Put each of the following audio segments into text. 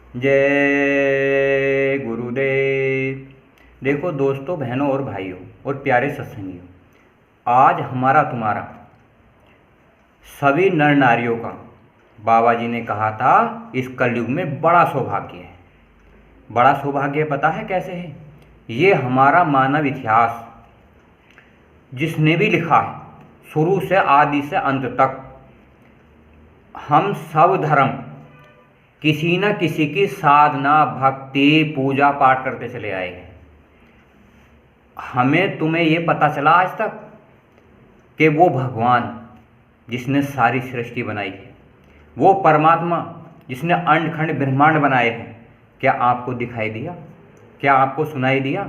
जय गुरुदेव। देखो दोस्तों, बहनों और भाइयों और प्यारे सत्संगियों, आज हमारा तुम्हारा सभी नर नारियों का बाबा जी ने कहा था इस कलयुग में बड़ा सौभाग्य है। बड़ा सौभाग्य पता है कैसे है? ये हमारा मानव इतिहास जिसने भी लिखा है, शुरू से आदि से अंत तक, हम सब धर्म किसी न किसी की साधना, भक्ति, पूजा पाठ करते चले आए हैं। हमें तुम्हें ये पता चला आज तक कि वो भगवान जिसने सारी सृष्टि बनाई है, वो परमात्मा जिसने अंड खंड ब्रह्मांड बनाए हैं, क्या आपको दिखाई दिया? क्या आपको सुनाई दिया?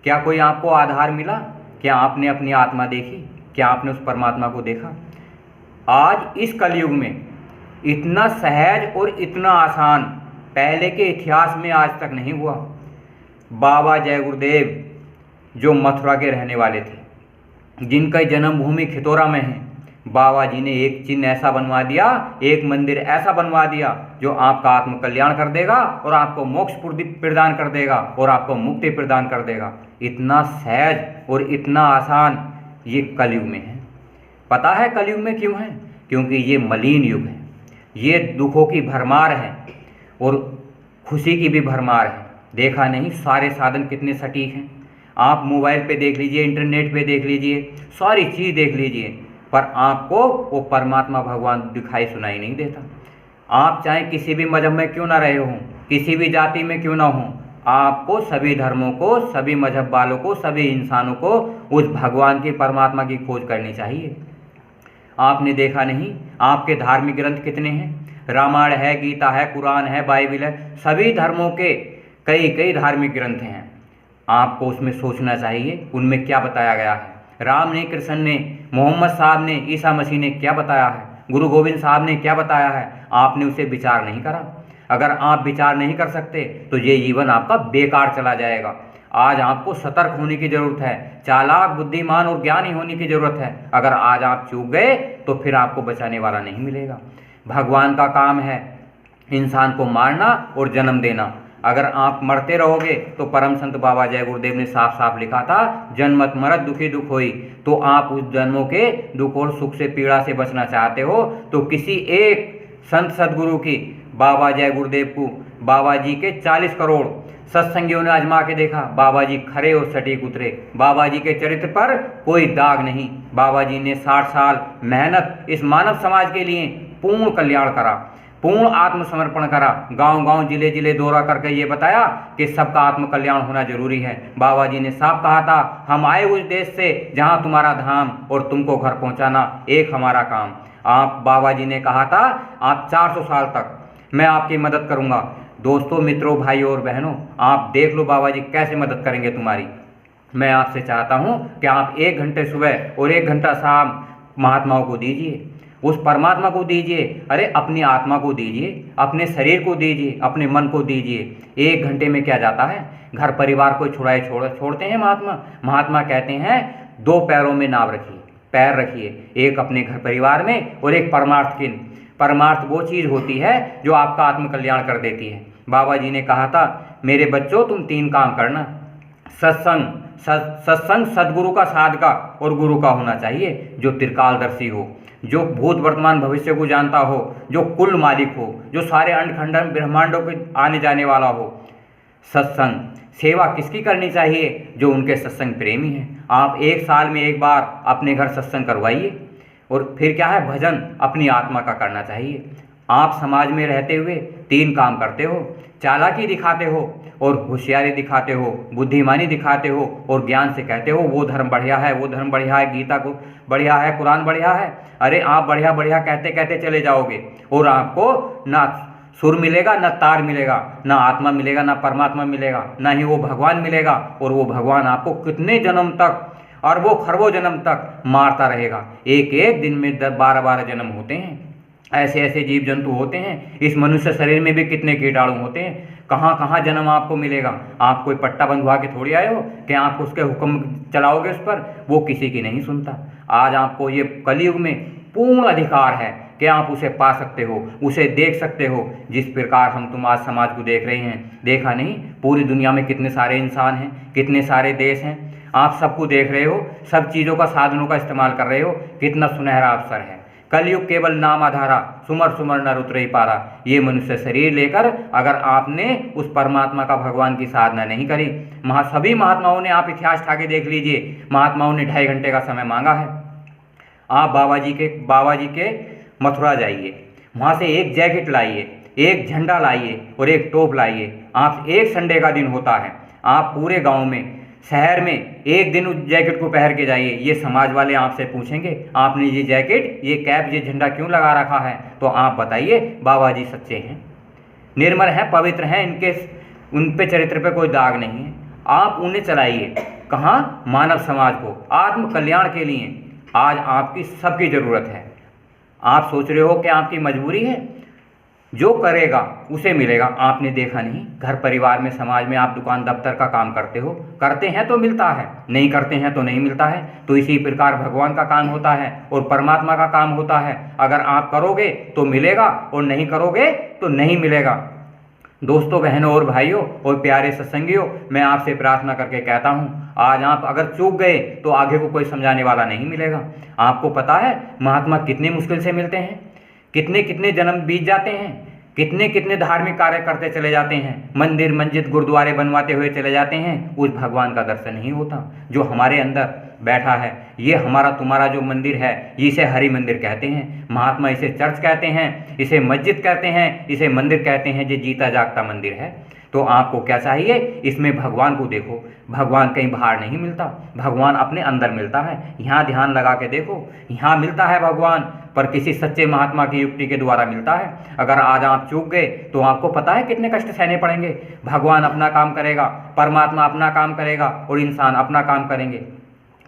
क्या कोई आपको आधार मिला? क्या आपने अपनी आत्मा देखी? क्या आपने उस परमात्मा को देखा? आज इस कलयुग में इतना सहज और इतना आसान पहले के इतिहास में आज तक नहीं हुआ। बाबा जय गुरुदेव जो मथुरा के रहने वाले थे, जिनका जन्मभूमि खितौरा में है, बाबा जी ने एक चिन्ह ऐसा बनवा दिया, एक मंदिर ऐसा बनवा दिया जो आपका आत्म कल्याण कर देगा और आपको मोक्ष प्रदान कर देगा और आपको मुक्ति प्रदान कर देगा। इतना सहज और इतना आसान ये कलयुग में है। पता है कलयुग में क्यों है? क्योंकि ये मलिन युग है, ये दुखों की भरमार है और खुशी की भी भरमार है। देखा नहीं सारे साधन कितने सटीक हैं? आप मोबाइल पे देख लीजिए, इंटरनेट पे देख लीजिए, सारी चीज़ देख लीजिए, पर आपको वो परमात्मा भगवान दिखाई सुनाई नहीं देता। आप चाहे किसी भी मजहब में क्यों ना रहे हों, किसी भी जाति में क्यों ना हों, आपको सभी धर्मों को, सभी मजहब वालों को, सभी इंसानों को उस भगवान की, परमात्मा की खोज करनी चाहिए। आपने देखा नहीं आपके धार्मिक ग्रंथ कितने हैं? रामायण है, गीता है, कुरान है, बाइबल है, सभी धर्मों के कई कई धार्मिक ग्रंथ हैं। आपको उसमें सोचना चाहिए उनमें क्या बताया गया है। राम ने, कृष्ण ने, मोहम्मद साहब ने, ईसा मसीह ने क्या बताया है, गुरु गोविंद साहब ने क्या बताया है, आपने उसे विचार नहीं करा। अगर आप विचार नहीं कर सकते तो ये जीवन आपका बेकार चला जाएगा। आज आपको सतर्क होने की ज़रूरत है, चालाक, बुद्धिमान और ज्ञानी होने की ज़रूरत है। अगर आज आप चूक गए तो फिर आपको बचाने वाला नहीं मिलेगा। भगवान का काम है इंसान को मारना और जन्म देना। अगर आप मरते रहोगे तो परम संत बाबा जय गुरुदेव ने साफ साफ लिखा था, जन्मत मरत दुखी दुख होई। तो आप उस जन्मों के दुख और सुख से, पीड़ा से बचना चाहते हो तो किसी एक संत सदगुरु की, बाबा जय गुरुदेव को, बाबा जी के 40 करोड़ सत्संगियों ने आजमा के देखा, बाबा जी खरे और सटीक उतरे। बाबा जी के चरित्र पर कोई दाग नहीं। बाबा जी ने 60 साल मेहनत इस मानव समाज के लिए पूर्ण कल्याण करा, पूर्ण आत्मसमर्पण करा, गांव गांव, जिले जिले दौरा करके ये बताया कि सबका आत्म कल्याण होना जरूरी है। बाबा जी ने साफ कहा था, हम आए उस देश से जहां तुम्हारा धाम और तुमको घर पहुंचाना एक हमारा काम। आप, बाबा जी ने कहा था, आप 400 साल तक मैं आपकी मदद करूंगा। दोस्तों, मित्रों, भाइयों और बहनों, आप देख लो बाबा जी कैसे मदद करेंगे तुम्हारी। मैं आपसे चाहता हूं कि आप 1 घंटे सुबह और 1 घंटा शाम महात्माओं को दीजिए, उस परमात्मा को दीजिए। अरे अपनी आत्मा को दीजिए, अपने शरीर को दीजिए, अपने मन को दीजिए। 1 घंटे में क्या जाता है? घर परिवार को छोड़ते हैं महात्मा। महात्मा कहते हैं 2 पैरों में नाव रखिए, पैर रखिए, एक अपने घर परिवार में और एक परमार्थ की। परमार्थ वो चीज़ होती है जो आपका आत्म कल्याण कर देती है। बाबा जी ने कहा था, मेरे बच्चों तुम 3 काम करना। सत्संग सदगुरु का, साधका और गुरु का होना चाहिए, जो त्रिकालदर्शी हो, जो भूत वर्तमान भविष्य को जानता हो, जो कुल मालिक हो, जो सारे अंड खंड ब्रह्मांडों के आने जाने वाला हो। सत्संग सेवा किसकी करनी चाहिए? जो उनके सत्संग प्रेमी हैं। आप 1 साल में 1 बार अपने घर सत्संग करवाइए। और फिर क्या है? भजन अपनी आत्मा का करना चाहिए। आप समाज में रहते हुए 3 काम करते हो, चालाकी दिखाते हो और होशियारी दिखाते हो, बुद्धिमानी दिखाते हो और ज्ञान से कहते हो वो धर्म बढ़िया है, वो धर्म बढ़िया है, गीता को बढ़िया है, कुरान बढ़िया है। अरे आप बढ़िया बढ़िया कहते कहते चले जाओगे और आपको ना सुर मिलेगा, ना तार मिलेगा, ना आत्मा मिलेगा, ना परमात्मा मिलेगा, ना ही वो भगवान मिलेगा। और वो भगवान आपको कितने जन्म तक, अरबों खरबों जन्म तक मारता रहेगा। एक एक दिन में 12-12 जन्म होते हैं। ऐसे ऐसे जीव जंतु होते हैं। इस मनुष्य शरीर में भी कितने कीटाणु होते हैं। कहाँ कहाँ जन्म आपको मिलेगा। आप कोई पट्टा बंधवा के थोड़ी आए हो कि आप उसके हुक्म चलाओगे उस पर? वो किसी की नहीं सुनता। आज आपको ये कलयुग में पूर्ण अधिकार है कि आप उसे पा सकते हो, उसे देख सकते हो। जिस प्रकार हम तुम आज समाज को देख रहे हैं, देखा नहीं पूरी दुनिया में कितने सारे इंसान हैं, कितने सारे देश हैं, आप सबको देख रहे हो, सब चीज़ों का साधनों का इस्तेमाल कर रहे हो। कितना सुनहरा अवसर है। कलयुग केवल नाम आधारा, सुमर सुमर नर उतरे पारा। ये मनुष्य शरीर लेकर अगर आपने उस परमात्मा का, भगवान की साधना नहीं करी, सभी महात्माओं ने, आप इतिहास उठा के देख लीजिए, महात्माओं ने 2.5 घंटे का समय मांगा है। आप बाबा जी के मथुरा जाइए, वहाँ से एक जैकेट लाइए, एक झंडा लाइए और एक टोप लाइए। आप एक संडे का दिन होता है, आप पूरे गांव में, शहर में एक दिन उस जैकेट को पहन के जाइए। ये समाज वाले आपसे पूछेंगे आपने ये जैकेट, ये कैप, ये झंडा क्यों लगा रखा है? तो आप बताइए बाबा जी सच्चे हैं, निर्मल हैं, पवित्र हैं, उन पे चरित्र पे कोई दाग नहीं है। आप उन्हें चलाइए। कहाँ? मानव समाज को, आत्म कल्याण के लिए। आज आपकी सबकी ज़रूरत है। आप सोच रहे हो कि आपकी मजबूरी है, जो करेगा उसे मिलेगा। आपने देखा नहीं, घर परिवार में, समाज में आप दुकान दफ्तर का काम करते हो, करते हैं तो मिलता है, नहीं करते हैं तो नहीं मिलता है। तो इसी प्रकार भगवान का काम होता है और परमात्मा का काम होता है। अगर आप करोगे तो मिलेगा और नहीं करोगे तो नहीं मिलेगा। दोस्तों, बहनों और भाइयों और प्यारे सत्संगियों, मैं आपसे प्रार्थना करके कहता हूँ, आज आप अगर चूक गए तो आगे को कोई समझाने वाला नहीं मिलेगा। आपको पता है महात्मा कितने मुश्किल से मिलते हैं, कितने कितने जन्म बीत जाते हैं, कितने कितने धार्मिक कार्य करते चले जाते हैं, मंदिर मस्जिद गुरुद्वारे बनवाते हुए चले जाते हैं, उस भगवान का दर्शन नहीं होता जो हमारे अंदर बैठा है। ये हमारा तुम्हारा जो मंदिर है, इसे हरि मंदिर कहते हैं, महात्मा इसे चर्च कहते हैं, इसे मस्जिद कहते हैं, इसे मंदिर कहते हैं। ये जीता जागता मंदिर है। तो आपको क्या चाहिए? इसमें भगवान को देखो। भगवान कहीं बाहर नहीं मिलता, भगवान अपने अंदर मिलता है। यहाँ ध्यान लगा के देखो, यहाँ मिलता है भगवान, पर किसी सच्चे महात्मा की युक्ति के द्वारा मिलता है। अगर आज आप चूक गए तो आपको पता है कितने कष्ट सहने पड़ेंगे। भगवान अपना काम करेगा, परमात्मा अपना काम करेगा और इंसान अपना काम करेंगे।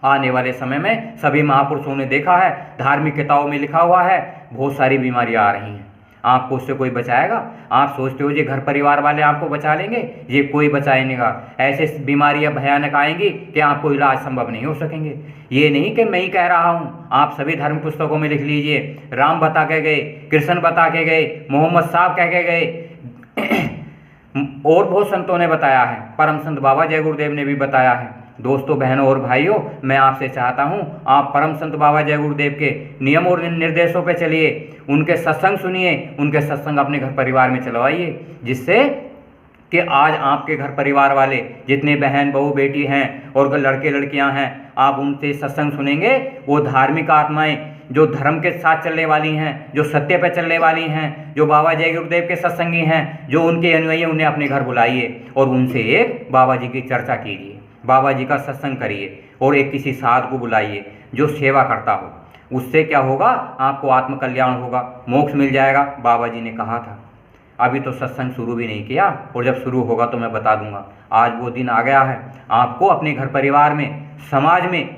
आने वाले समय में सभी महापुरुषों ने देखा है, धार्मिक किताबों में लिखा हुआ है, बहुत सारी बीमारियां आ रही हैं। आपको उससे कोई बचाएगा? आप सोचते हो ये घर परिवार वाले आपको बचा लेंगे? ये कोई बचाएगा। ऐसे बीमारियां भयानक आएंगी कि आपको इलाज संभव नहीं हो सकेंगे। ये नहीं कि मैं ही कह रहा हूँ, आप सभी धर्म पुस्तकों में लिख लीजिए। राम बता के गए, कृष्ण बता के गए, मोहम्मद साहब कह के गए और बहुत संतों ने बताया है, परम संत बाबा जय गुरुदेव ने भी बताया है। दोस्तों, बहनों और भाइयों, मैं आपसे चाहता हूं, आप परम संत बाबा जय गुरुदेव के नियम और निर्देशों पे चलिए, उनके सत्संग सुनिए, उनके सत्संग अपने घर परिवार में चलवाइए, जिससे कि आज आपके घर परिवार वाले जितने बहन बहू बेटी हैं और लड़के लड़कियां हैं, आप उनसे सत्संग सुनेंगे। वो धार्मिक आत्माएं जो धर्म के साथ चलने वाली हैं, जो सत्य पर चलने वाली हैं, जो बाबा जय गुरुदेव के सत्संगी हैं, जो उनके अनुयायी, उन्हें अपने घर बुलाइए और उनसे एक बाबा जी की चर्चा कीजिए, बाबा जी का सत्संग करिए और एक किसी साधु को बुलाइए जो सेवा करता हो। उससे क्या होगा? आपको आत्म कल्याण होगा, मोक्ष मिल जाएगा। बाबा जी ने कहा था। अभी तो सत्संग शुरू भी नहीं किया और जब शुरू होगा तो मैं बता दूंगा। आज वो दिन आ गया है। आपको अपने घर परिवार में, समाज में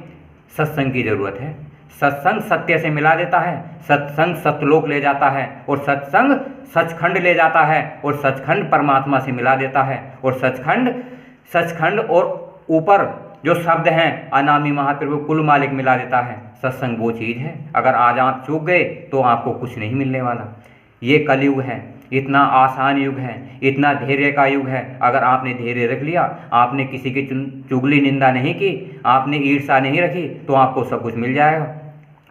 सत्संग की ज़रूरत है। सत्संग सत्य से मिला देता है, सत्संग सत्यलोक ले जाता है और सत्संग सचखंड ले जाता है और सचखंड परमात्मा से मिला देता है और सचखंड और ऊपर जो शब्द हैं अनामी महाप्रभु कुल मालिक मिला देता है। सत्संग वो चीज़ है। अगर आज आप चूक गए तो आपको कुछ नहीं मिलने वाला। ये कलयुग है, इतना आसान युग है, इतना धैर्य का युग है। अगर आपने धैर्य रख लिया, आपने किसी की चुगली निंदा नहीं की, आपने ईर्ष्या नहीं रखी, तो आपको सब कुछ मिल जाएगा।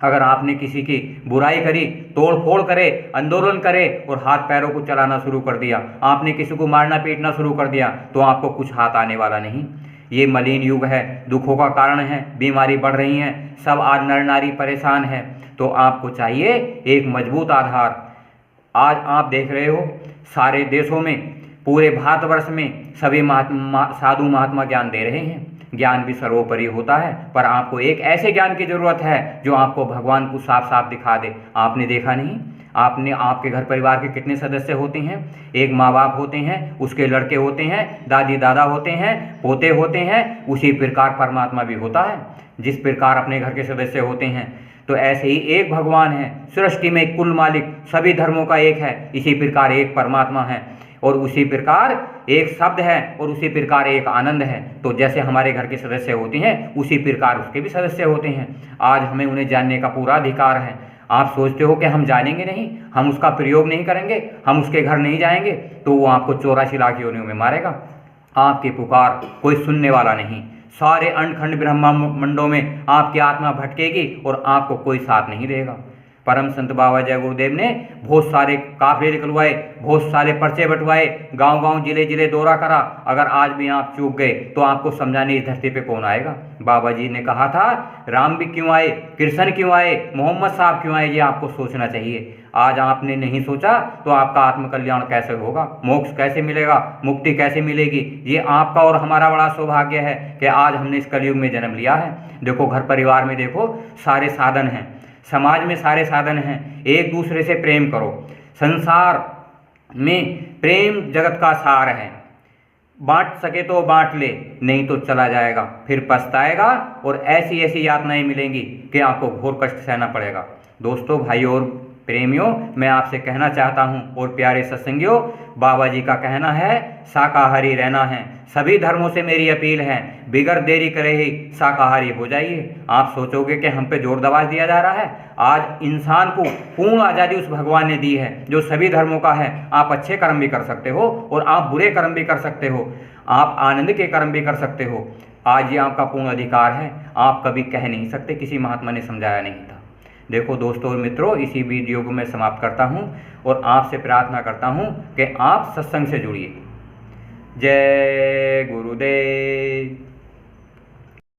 अगर आपने किसी की बुराई करी, तोड़ फोड़ करे, आंदोलन करे और हाथ पैरों को चलाना शुरू कर दिया, आपने किसी को मारना पीटना शुरू कर दिया, तो आपको कुछ हाथ आने वाला नहीं। ये मलिन युग है, दुखों का कारण है, बीमारी बढ़ रही है, सब आज नर नारी परेशान है। तो आपको चाहिए एक मजबूत आधार। आज आप देख रहे हो सारे देशों में, पूरे भारतवर्ष में सभी साधु महात्मा ज्ञान दे रहे हैं। ज्ञान भी सर्वोपरि होता है, पर आपको एक ऐसे ज्ञान की ज़रूरत है जो आपको भगवान को साफ साफ दिखा दे। आपने देखा नहीं, आपके घर परिवार के कितने सदस्य होते हैं? एक माँ बाप होते हैं, उसके लड़के होते हैं, दादी दादा होते हैं, पोते होते हैं। उसी प्रकार परमात्मा भी होता है। जिस प्रकार अपने घर के सदस्य होते हैं, तो ऐसे ही एक भगवान है, सृष्टि में कुल मालिक सभी धर्मों का एक है। इसी प्रकार एक परमात्मा है और उसी प्रकार एक शब्द है और उसी प्रकार एक आनंद है। तो जैसे हमारे घर के सदस्य होते हैं, उसी प्रकार उसके भी सदस्य होते हैं। आज हमें उन्हें जानने का पूरा अधिकार है। आप सोचते हो कि हम जानेंगे नहीं, हम उसका प्रयोग नहीं करेंगे, हम उसके घर नहीं जाएंगे, तो वो आपको 84 लाख योनियों में मारेगा। आपकी पुकार कोई सुनने वाला नहीं। सारे अंडखंड ब्रह्मांडों में आपकी आत्मा भटकेगी और आपको कोई साथ नहीं देगा। परम संत बाबा जय गुरुदेव ने बहुत सारे काफिले निकलवाए, बहुत सारे पर्चे बंटवाए, गांव गांव जिले जिले दौरा करा। अगर आज भी आप चूक गए तो आपको समझाने इस धरती पे कौन आएगा। बाबा जी ने कहा था, राम भी क्यों आए, कृष्ण क्यों आए, मोहम्मद साहब क्यों आए, ये आपको सोचना चाहिए। आज आपने नहीं सोचा तो आपका आत्मकल्याण कैसे होगा, मोक्ष कैसे मिलेगा, मुक्ति कैसे मिलेगी। ये आपका और हमारा बड़ा सौभाग्य है कि आज हमने इस कलयुग में जन्म लिया है। देखो घर परिवार में देखो सारे साधन हैं, समाज में सारे साधन हैं। एक दूसरे से प्रेम करो। संसार में प्रेम जगत का सार है। बांट सके तो बांट ले, नहीं तो चला जाएगा, फिर पछताएगा और ऐसी ऐसी यातनाएं मिलेंगी कि आपको घोर कष्ट सहना पड़ेगा। दोस्तों, भाइयों और प्रेमियों, मैं आपसे कहना चाहता हूं और प्यारे सत्संगियों, बाबा जी का कहना है शाकाहारी रहना है। सभी धर्मों से मेरी अपील है, बिगर देरी करे ही शाकाहारी हो जाइए। आप सोचोगे कि हम पे जोर दबाव दिया जा रहा है। आज इंसान को पूर्ण आज़ादी उस भगवान ने दी है जो सभी धर्मों का है। आप अच्छे कर्म भी कर सकते हो और आप बुरे कर्म भी कर सकते हो, आप आनंद के कर्म भी कर सकते हो। आज ये आपका पूर्ण अधिकार है, आप कभी कह नहीं सकते किसी महात्मा ने समझाया नहीं था। देखो दोस्तों और मित्रों, इसी वीडियो को मैं समाप्त करता हूँ और आपसे प्रार्थना करता हूँ कि आप सत्संग से जुड़िए। जय गुरुदेव।